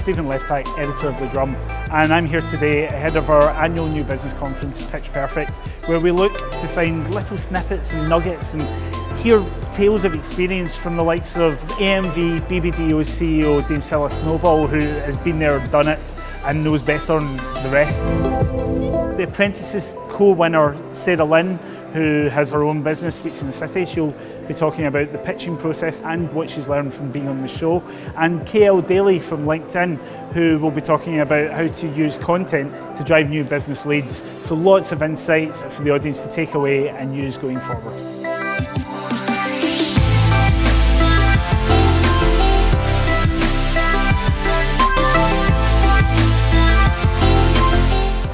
Stephen Letak, editor of The Drum, and I'm here today ahead of our annual new business conference, Pitch Perfect, where we look to find little snippets and nuggets and hear tales of experience from the likes of AMV BBDO's CEO Dame Scilla Snowball, who has been there, done it, and knows better than the rest. The Apprentice's co-winner SHERYL, who has her own business, Speaks in the City, she'll be talking about the pitching process and what she's learned from being on the show. And KL Daly from LinkedIn, who will be talking about how to use content to drive new business leads. So lots of insights for the audience to take away and use going forward.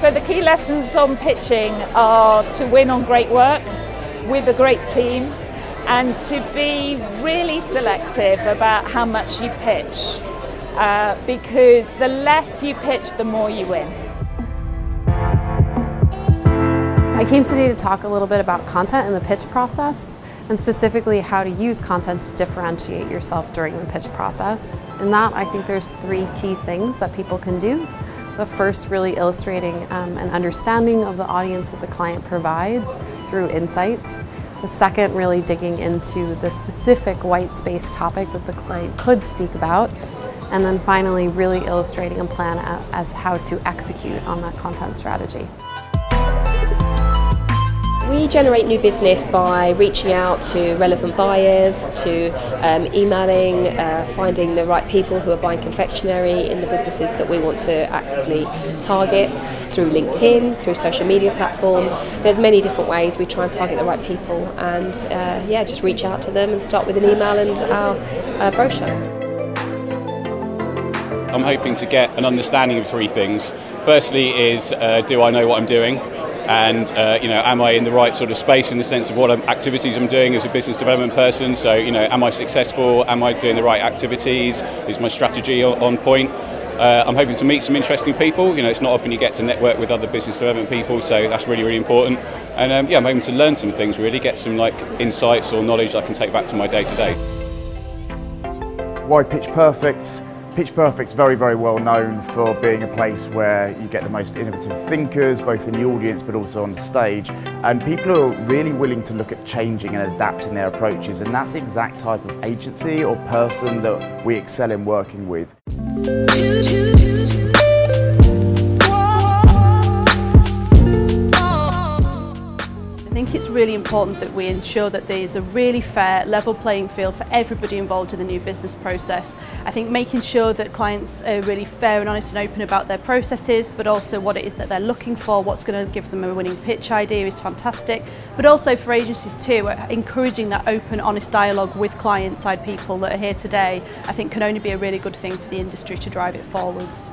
So the key lessons on pitching are to win on great work with a great team and to be really selective about how much you pitch because the less you pitch, the more you win. I came today to talk a little bit about content in the pitch process and specifically how to use content to differentiate yourself during the pitch process. In that, I think there's 3 key things that people can do. The first, really illustrating an understanding of the audience that the client provides through insights. The second, really digging into the specific white space topic that the client could speak about. And then finally, really illustrating a plan as how to execute on that content strategy. We generate new business by reaching out to relevant buyers, to emailing, finding the right people who are buying confectionery in the businesses that we want to actively target, through LinkedIn, through social media platforms. There's many different ways we try and target the right people and just reach out to them and start with an email and our brochure. I'm hoping to get an understanding of 3 things. Firstly is, do I know what I'm doing? And am I in the right sort of space in the sense of what activities I'm doing as a business development person? So, am I successful? Am I doing the right activities? Is my strategy on point? I'm hoping to meet some interesting people. It's not often you get to network with other business development people, so that's really, really important. And I'm hoping to learn some things, really, get some insights or knowledge I can take back to my day-to-day. Why Pitch Perfect? Pitch Perfect's very, very well known for being a place where you get the most innovative thinkers, both in the audience but also on the stage. And people are really willing to look at changing and adapting their approaches. And that's the exact type of agency or person that we excel in working with. I think it's really important that we ensure that there's a really fair, level playing field for everybody involved in the new business process. I think making sure that clients are really fair and honest and open about their processes, but also what it is that they're looking for, what's going to give them a winning pitch idea is fantastic. But also for agencies too, encouraging that open, honest dialogue with client-side people that are here today, I think can only be a really good thing for the industry to drive it forwards.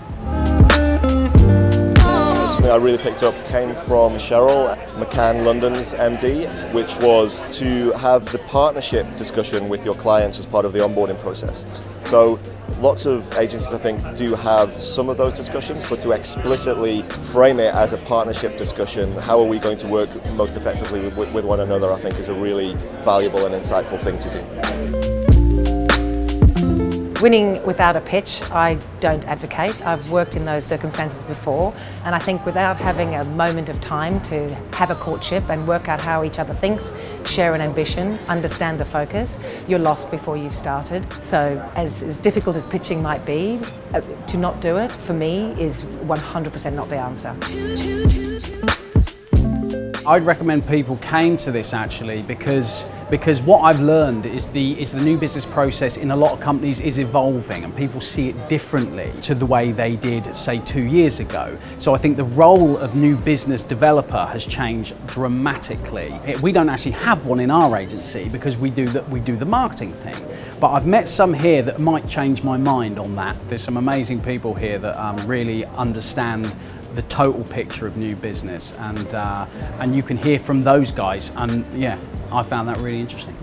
Something I really picked up came from SHERYL, MCCANN London's MD, which was to have the partnership discussion with your clients as part of the onboarding process. So lots of agencies, I think, do have some of those discussions, but to explicitly frame it as a partnership discussion, how are we going to work most effectively with one another, I think is a really valuable and insightful thing to do. Winning without a pitch, I don't advocate. I've worked in those circumstances before, and I think without having a moment of time to have a courtship and work out how each other thinks, share an ambition, understand the focus, you're lost before you've started. So as difficult as pitching might be, to not do it, for me, is 100% not the answer. I'd recommend people came to this actually because what I've learned is the new business process in a lot of companies is evolving and people see it differently to the way they did, say, 2 years ago. So I think the role of new business developer has changed dramatically. We don't actually have one in our agency because we do the marketing thing. But I've met some here that might change my mind on that. There's some amazing people here that really understand the total picture of new business, and you can hear from those guys, and yeah, I found that really interesting.